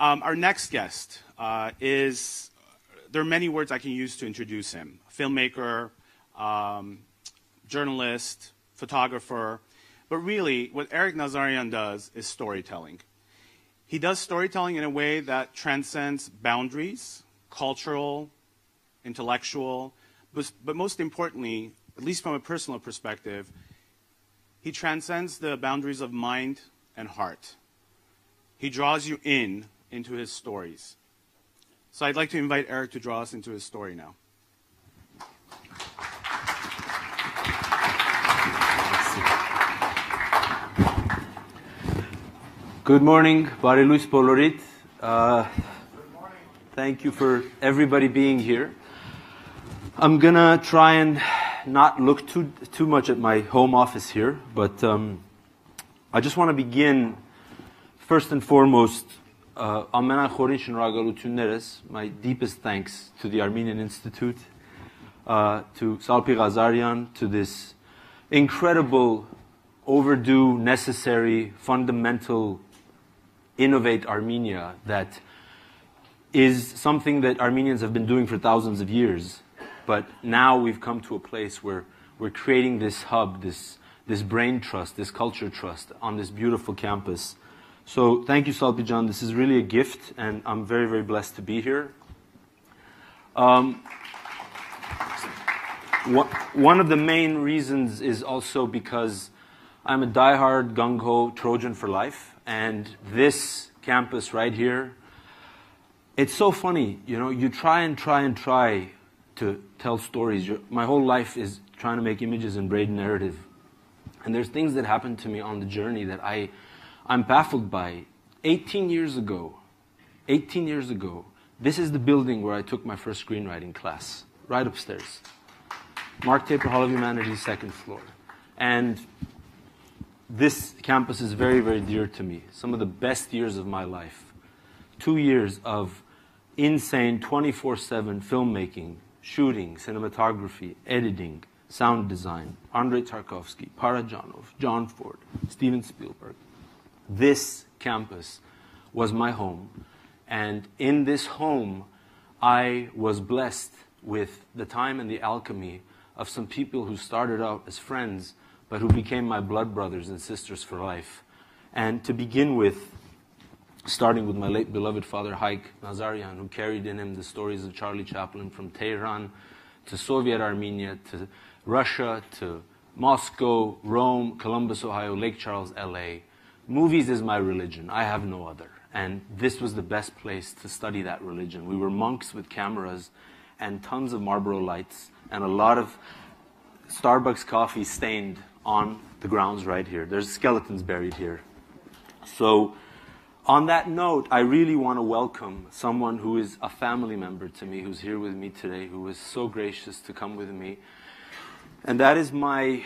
Our next guest there are many words I can use to introduce him. Filmmaker, journalist, photographer. But really, what Eric Nazarian does is storytelling. He does storytelling in a way that transcends boundaries, cultural, intellectual, but most importantly, at least from a personal perspective, he transcends the boundaries of mind and heart. He draws you into his stories. So I'd like to invite Eric to draw us into his story now. Good morning, Բարի լույս բոլորիդ. Good morning. Thank you for everybody being here. I'm gonna try and not look too much at my home office here, but I just want to begin first and foremost. Ամենախորին շնորհակալություններս, my deepest thanks to the Armenian Institute, to Salpi Ghazarian, to this incredible, overdue, necessary, fundamental Innovate Armenia that is something that Armenians have been doing for thousands of years. But now we've come to a place where we're creating this hub, this brain trust, this culture trust on this beautiful campus. So thank you, Salpi Jan. This is really a gift, and I'm very, very blessed to be here. One of the main reasons is also because I'm a diehard gung-ho Trojan for life, and this campus right here, it's so funny, you know, you try to tell stories. My whole life is trying to make images and braid narrative. And there's things that happen to me on the journey that I'm baffled by. 18 years ago, this is the building where I took my first screenwriting class, right upstairs. Mark Taper Hall of Humanities, second floor. And this campus is very, very dear to me. Some of the best years of my life. 2 years of insane 24/7 filmmaking, shooting, cinematography, editing, sound design. Andrei Tarkovsky, Parajanov, John Ford, Steven Spielberg. This campus was my home. And in this home, I was blessed with the time and the alchemy of some people who started out as friends, but who became my blood brothers and sisters for life. And to begin with, starting with my late beloved father, Eric Nazarian, who carried in him the stories of Charlie Chaplin from Tehran to Soviet Armenia to Russia to Moscow, Rome, Columbus, Ohio, Lake Charles, LA. Movies is my religion. I have no other. And this was the best place to study that religion. We were monks with cameras and tons of Marlboro lights and a lot of Starbucks coffee stained on the grounds right here. There's skeletons buried here. So on that note, I really want to welcome someone who is a family member to me, who's here with me today, who was so gracious to come with me. And that is my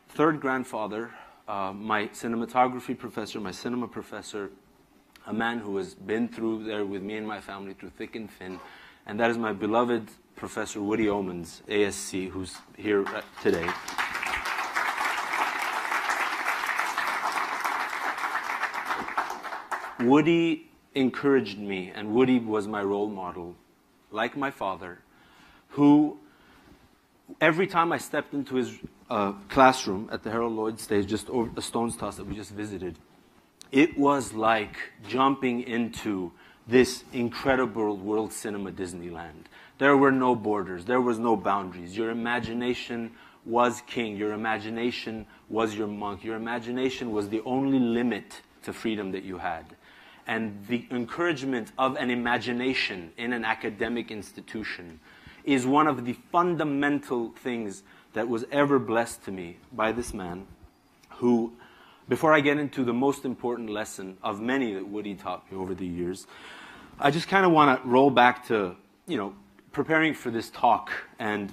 third grandfather, my cinematography professor, my cinema professor, a man who has been through there with me and my family through thick and thin. And that is my beloved Professor Woody Omens, ASC, who's here today. Woody encouraged me, and Woody was my role model, like my father, who every time I stepped into his classroom at the Harold Lloyd stage, just over the stone's toss that we just visited, it was like jumping into this incredible world cinema Disneyland. There were no borders. There was no boundaries. Your imagination was king. Your imagination was your monk. Your imagination was the only limit to freedom that you had. And the encouragement of an imagination in an academic institution is one of the fundamental things that was ever blessed to me by this man who, before I get into the most important lesson of many that Woody taught me over the years, I just kind of want to roll back to, preparing for this talk. And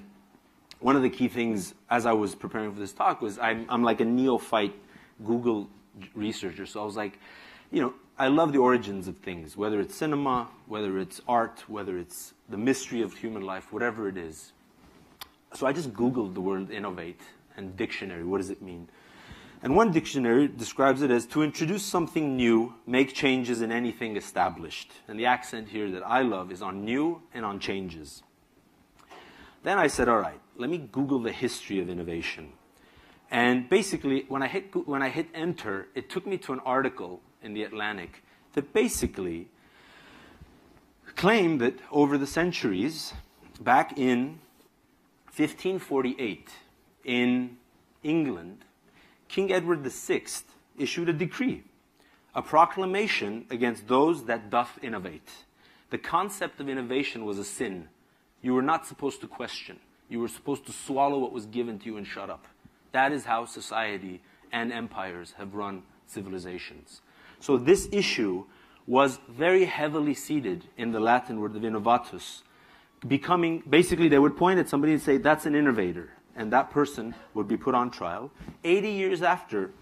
one of the key things as I was preparing for this talk was I'm like a neophyte Google researcher. So I was like, I love the origins of things, whether it's cinema, whether it's art, whether it's the mystery of human life, whatever it is. So I just Googled the word innovate and dictionary. What does it mean? And one dictionary describes it as to introduce something new, make changes in anything established. And the accent here that I love is on new and on changes. Then I said, all right, let me Google the history of innovation. And basically, when I hit enter, it took me to an article in The Atlantic that basically claimed that over the centuries, back in 1548, in England, King Edward VI issued a decree, a proclamation against those that doth innovate. The concept of innovation was a sin. You were not supposed to question. You were supposed to swallow what was given to you and shut up. That is how society and empires have run civilizations. So this issue was very heavily seated in the Latin word of innovatus, becoming, basically they would point at somebody and say, that's an innovator. And that person would be put on trial. 80 years after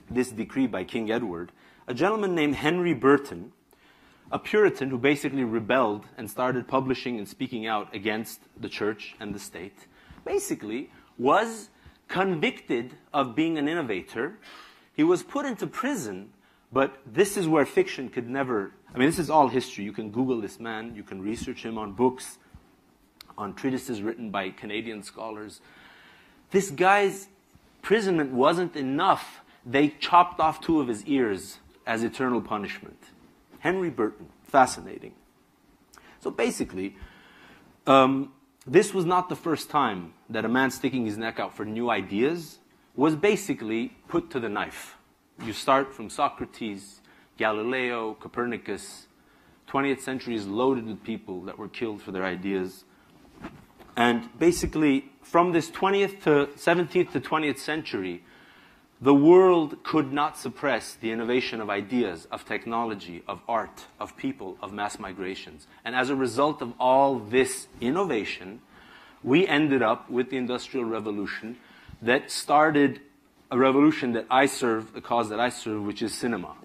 this decree by King Edward, a gentleman named Henry Burton, a Puritan who basically rebelled and started publishing and speaking out against the church and the state, basically was convicted of being an innovator. He was put into prison, but this is where fiction could never, I mean, this is all history. You can Google this man, you can research him on books, on treatises written by Canadian scholars. This guy's imprisonment wasn't enough. They chopped off 2 of his ears as eternal punishment. Henry Burton, fascinating. So basically, this was not the first time that a man sticking his neck out for new ideas was basically put to the knife. You start from Socrates, Galileo, Copernicus. 20th century is loaded with people that were killed for their ideas. And basically, from this 17th to 20th century, the world could not suppress the innovation of ideas, of technology, of art, of people, of mass migrations. And as a result of all this innovation, we ended up with the Industrial Revolution that started a revolution that I serve, the cause that I serve, which is cinema.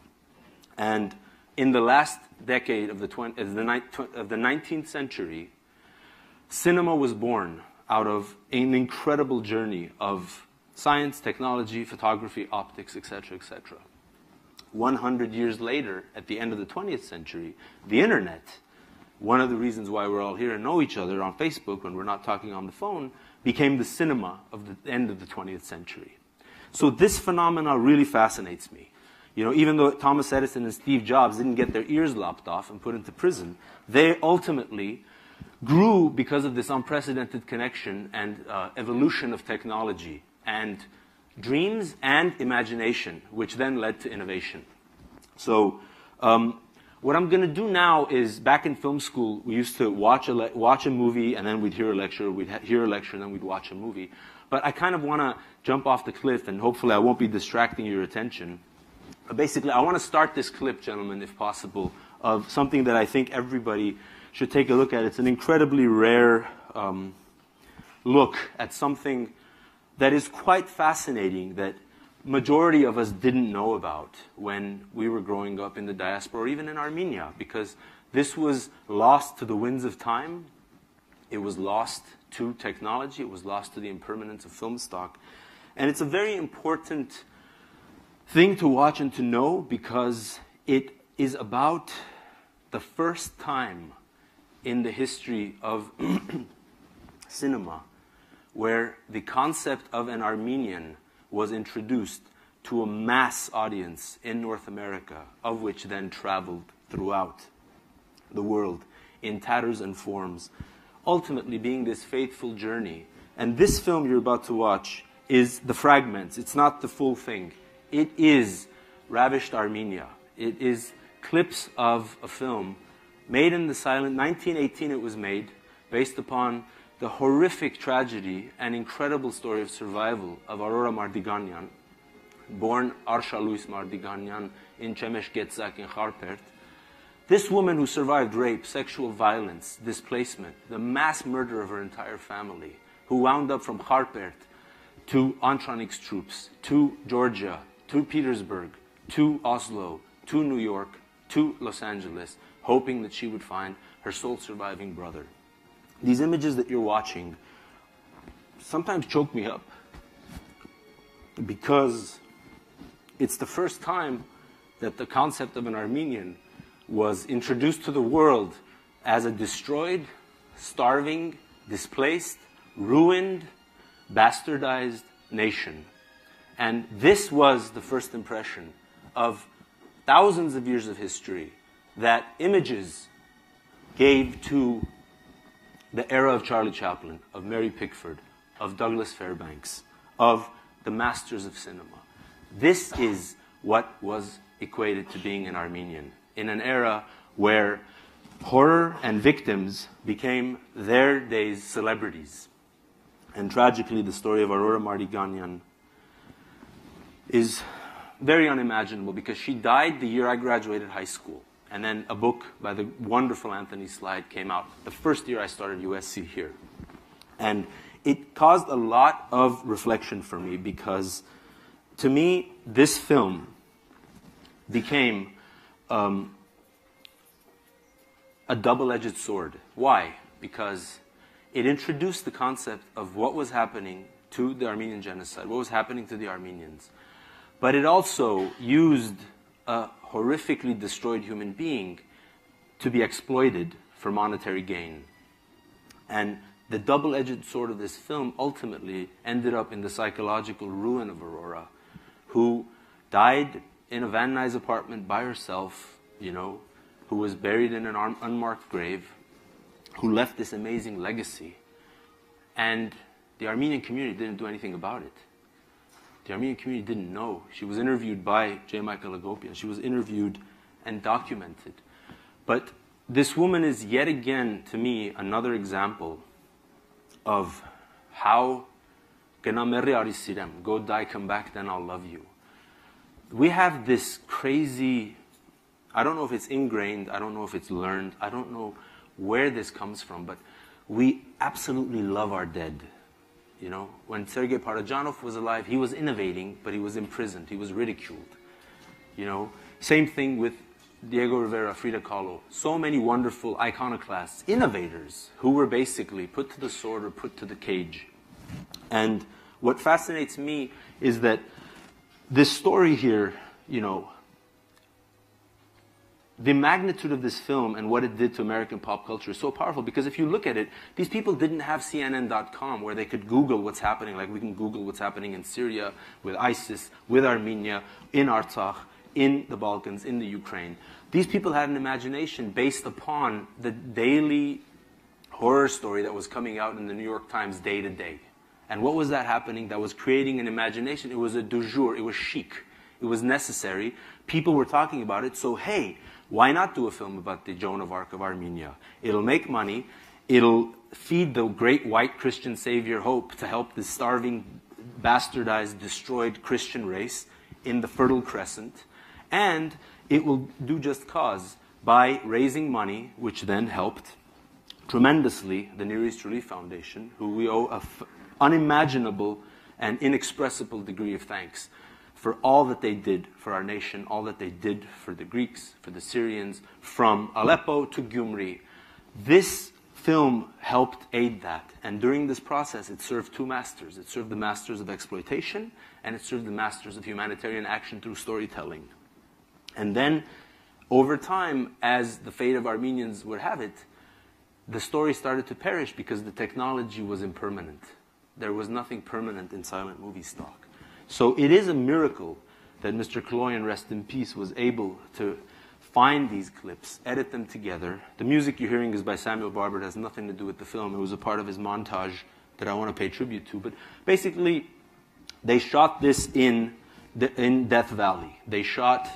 And in the last decade of the 19th century, cinema was born out of an incredible journey of science, technology, photography, optics, etc., etc. 100 years later, at the end of the 20th century, the internet, one of the reasons why we're all here and know each other on Facebook when we're not talking on the phone, became the cinema of the end of the 20th century. So this phenomena really fascinates me. You know, even though Thomas Edison and Steve Jobs didn't get their ears lopped off and put into prison, they ultimately grew because of this unprecedented connection and evolution of technology and dreams and imagination, which then led to innovation. So what I'm going to do now is, back in film school, we used to watch a movie, and then we'd hear a lecture, and then we'd watch a movie. But I kind of want to jump off the cliff, and hopefully I won't be distracting your attention. But basically, I want to start this clip, gentlemen, if possible, of something that I think everybody should take a look at. It's an incredibly rare look at something that is quite fascinating, that majority of us didn't know about when we were growing up in the diaspora, or even in Armenia, because this was lost to the winds of time. It was lost to technology. It was lost to the impermanence of film stock. And it's a very important thing to watch and to know, because it is about the first time in the history of cinema where the concept of an Armenian was introduced to a mass audience in North America, of which then traveled throughout the world in tatters and forms, ultimately being this faithful journey. And this film you're about to watch is the fragments. It's not the full thing. It is Ravished Armenia. It is clips of a film made in the silent, 1918 it was made, based upon the horrific tragedy and incredible story of survival of Aurora Mardiganyan, born Arsha Louis Mardiganyan in Chemesh Getzak in Kharpert. This woman who survived rape, sexual violence, displacement, the mass murder of her entire family, who wound up from Kharpert to Antranik's troops, to Georgia, to Petersburg, to Oslo, to New York, to Los Angeles, hoping that she would find her sole surviving brother. These images that you're watching sometimes choke me up, because it's the first time that the concept of an Armenian was introduced to the world as a destroyed, starving, displaced, ruined, bastardized nation. And this was the first impression of thousands of years of history that images gave to the era of Charlie Chaplin, of Mary Pickford, of Douglas Fairbanks, of the masters of cinema. This is what was equated to being an Armenian in an era where horror and victims became their day's celebrities. And tragically, the story of Aurora Mardiganian is very unimaginable because she died the year I graduated high school. And then a book by the wonderful Anthony Slide came out the first year I started USC here. And it caused a lot of reflection for me because, to me, this film became a double-edged sword. Why? Because it introduced the concept of what was happening to the Armenian genocide, what was happening to the Armenians. But it also used a horrifically destroyed human being to be exploited for monetary gain. And the double-edged sword of this film ultimately ended up in the psychological ruin of Aurora, who died in a Van Nuys apartment by herself, who was buried in an unmarked grave, who left this amazing legacy. And the Armenian community didn't do anything about it. The Armenian community didn't know. She was interviewed by J. Michael Agopian. She was interviewed and documented. But this woman is yet again, to me, another example of how go die, come back, then I'll love you. We have this crazy, I don't know if it's ingrained, I don't know if it's learned, I don't know where this comes from, but we absolutely love our dead. When Sergei Parajanov was alive, he was innovating, but he was imprisoned. He was ridiculed. Same thing with Diego Rivera, Frida Kahlo. So many wonderful iconoclasts, innovators, who were basically put to the sword or put to the cage. And what fascinates me is that this story here, the magnitude of this film and what it did to American pop culture is so powerful because if you look at it, these people didn't have CNN.com where they could Google what's happening, like we can Google what's happening in Syria, with ISIS, with Armenia, in Artsakh, in the Balkans, in the Ukraine. These people had an imagination based upon the daily horror story that was coming out in the New York Times day to day. And what was that happening? That was creating an imagination. It was a du jour. It was chic. It was necessary. People were talking about it. So, hey, why not do a film about the Joan of Arc of Armenia? It'll make money. It'll feed the great white Christian savior hope to help this starving, bastardized, destroyed Christian race in the Fertile Crescent. And it will do just cause by raising money, which then helped tremendously the Near East Relief Foundation, who we owe an unimaginable and inexpressible degree of thanks for all that they did for our nation, all that they did for the Greeks, for the Syrians, from Aleppo to Gyumri. This film helped aid that. And during this process, it served two masters. It served the masters of exploitation, and it served the masters of humanitarian action through storytelling. And then, over time, as the fate of Armenians would have it, the story started to perish because the technology was impermanent. There was nothing permanent in silent movie stock. So it is a miracle that Mr. Kaloyan, rest in peace, was able to find these clips, edit them together. The music you're hearing is by Samuel Barber. It has nothing to do with the film. It was a part of his montage that I want to pay tribute to. But basically, they shot this in Death Valley. They shot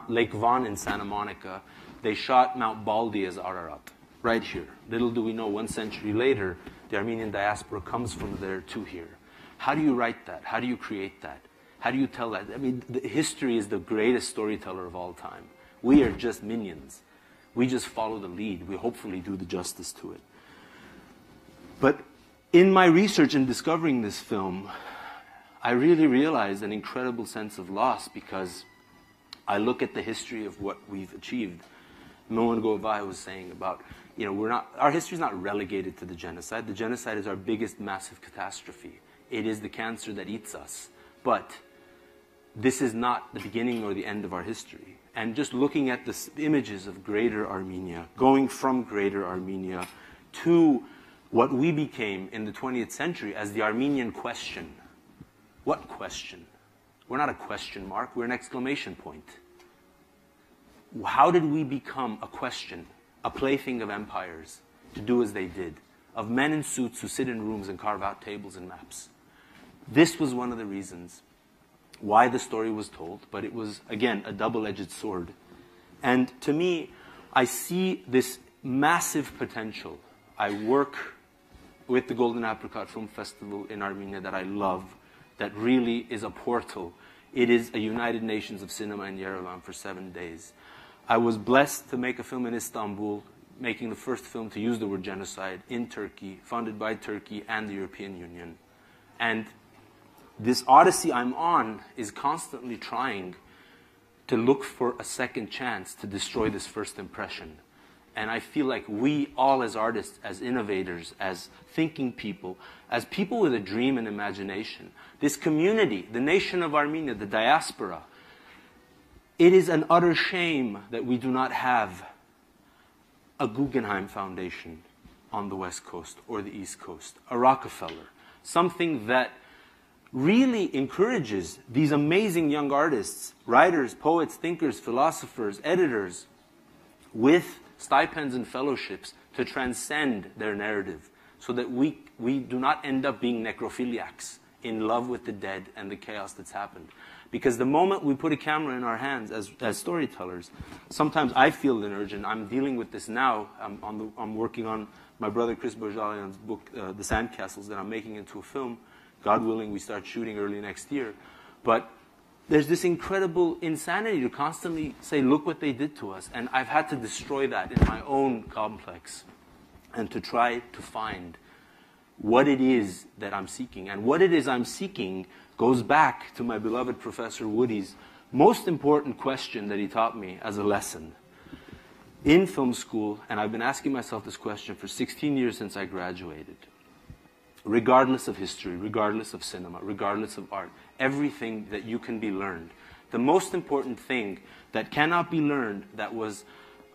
Lake Van in Santa Monica. They shot Mount Baldy as Ararat, right here. Little do we know, 1 century later, the Armenian diaspora comes from there to here. How do you write that? How do you create that? How do you tell that? I mean, history is the greatest storyteller of all time. We are just minions. We just follow the lead. We hopefully do the justice to it. But in my research and discovering this film, I really realized an incredible sense of loss because I look at the history of what we've achieved. Mohan Govai was saying about, our history is not relegated to the genocide. The genocide is our biggest massive catastrophe. It is the cancer that eats us. But this is not the beginning or the end of our history. And just looking at the images of Greater Armenia, going from Greater Armenia to what we became in the 20th century as the Armenian question. What question? We're not a question mark, we're an exclamation point. How did we become a question, a plaything of empires to do as they did, of men in suits who sit in rooms and carve out tables and maps? This was one of the reasons why the story was told, but it was, again, a double-edged sword. And to me, I see this massive potential. I work with the Golden Apricot Film Festival in Armenia that I love, that really is a portal. It is a United Nations of cinema in Yerevan for 7 days. I was blessed to make a film in Istanbul, making the first film to use the word genocide in Turkey, funded by Turkey and the European Union. And this odyssey I'm on is constantly trying to look for a second chance to destroy this first impression. And I feel like we all as artists, as innovators, as thinking people, as people with a dream and imagination, this community, the nation of Armenia, the diaspora, it is an utter shame that we do not have a Guggenheim Foundation on the West Coast or the East Coast, a Rockefeller, something that really encourages these amazing young artists, writers, poets, thinkers, philosophers, editors, with stipends and fellowships to transcend their narrative so that we do not end up being necrophiliacs in love with the dead and the chaos that's happened. Because the moment we put a camera in our hands as storytellers, sometimes I feel an urge, and I'm dealing with this now. I'm working on my brother Chris Bojalian's book, The Sandcastles, that I'm making into a film. God willing, we start shooting early next year. But there's this incredible insanity to constantly say, look what they did to us. And I've had to destroy that in my own complex and to try to find what it is that I'm seeking. And what it is I'm seeking goes back to my beloved Professor Woody's most important question that he taught me as a lesson in film school. And I've been asking myself this question for 16 years since I graduated. Regardless of history, regardless of cinema, regardless of art, everything that you can be learned. The most important thing that cannot be learned, that was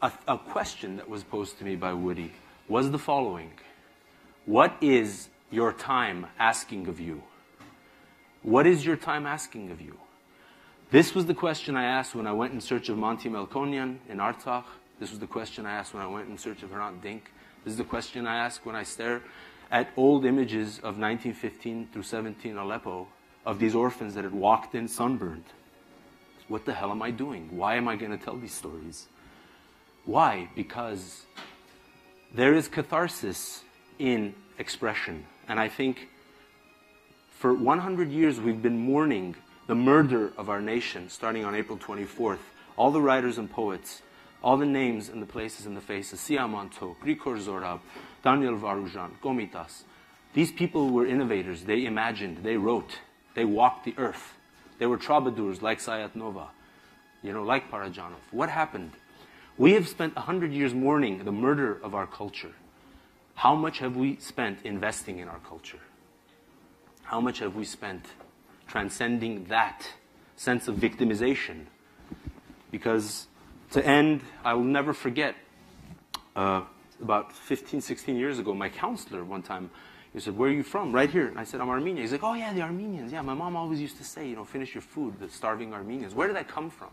a question that was posed to me by Woody, was the following. What is your time asking of you? What is your time asking of you? This was the question I asked when I went in search of Monty Melkonian in Artsakh. This was the question I asked when I went in search of Hrant Dink. This is the question I ask when I stare at old images of 1915 through 17 Aleppo, of these orphans that had walked in sunburned. What the hell am I doing? Why am I going to tell these stories? Why? Because there is catharsis in expression. And I think for 100 years we've been mourning the murder of our nation, starting on April 24th. All the writers and poets, all the names and the places and the faces, Siamanto, Grigor Zorab, Daniel Varujan, Komitas. These people were innovators. They imagined, they wrote, they walked the earth. They were troubadours like Sayat Nova, like Parajanov. What happened? We have spent 100 years mourning the murder of our culture. How much have we spent investing in our culture? How much have we spent transcending that sense of victimization? Because to end, I will never forget, about 15, 16 years ago, my counselor one time, he said, where are you from? Right here. And I said, I'm Armenian. He's like, oh yeah, the Armenians. Yeah, my mom always used to say, finish your food, the starving Armenians. Where did that come from?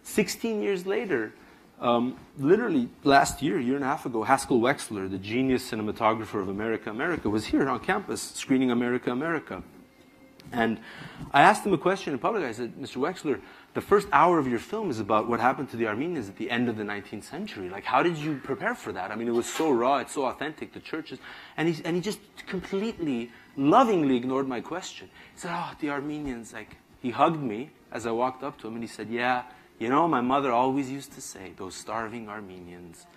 16 years later, literally last year and a half ago, Haskell Wexler, the genius cinematographer of America, was here on campus screening America. And I asked him a question in public. I said, Mr. Wexler, the first hour of your film is about what happened to the Armenians at the end of the 19th century. Like, how did you prepare for that? I mean, it was so raw, it's so authentic, the churches. And he just completely, lovingly ignored my question. He said, the Armenians, he hugged me as I walked up to him, and he said, yeah, my mother always used to say, those starving Armenians.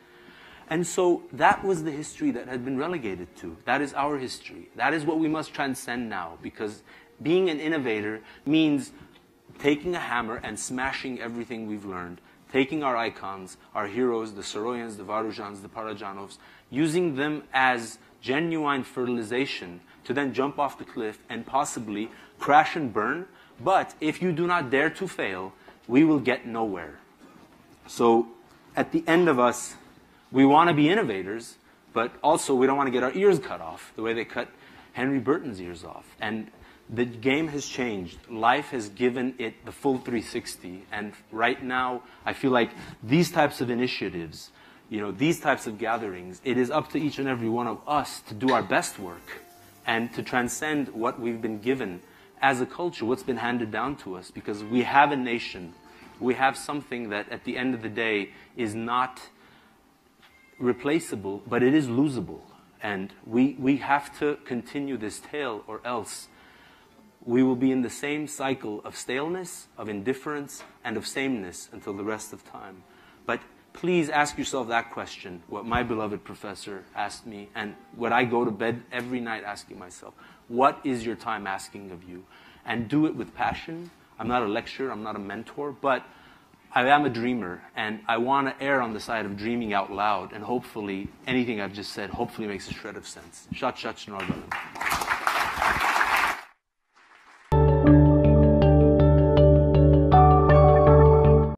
And so that was the history that had been relegated to. That is our history. That is what we must transcend now, because being an innovator means taking a hammer and smashing everything we've learned, taking our icons, our heroes, the Soroyans, the Varuzhans, the Parajanovs, using them as genuine fertilization to then jump off the cliff and possibly crash and burn, But if you do not dare to fail, we will get nowhere. So at the end of us, we want to be innovators, but also we don't want to get our ears cut off the way they cut Henry Burton's ears off. And the game has changed. Life has given it the full 360. And right now, I feel like these types of initiatives, these types of gatherings, it is up to each and every one of us to do our best work and to transcend what we've been given as a culture, what's been handed down to us, because we have a nation. We have something that at the end of the day is not replaceable, but it is losable. And we have to continue this tale, or else we will be in the same cycle of staleness, of indifference, and of sameness until the rest of time. But please ask yourself that question, what my beloved professor asked me, and what I go to bed every night asking myself. What is your time asking of you? And do it with passion. I'm not a lecturer, I'm not a mentor, but I am a dreamer, and I want to err on the side of dreaming out loud, and hopefully anything I've just said hopefully makes a shred of sense. Շատ շնորհակալ եմ.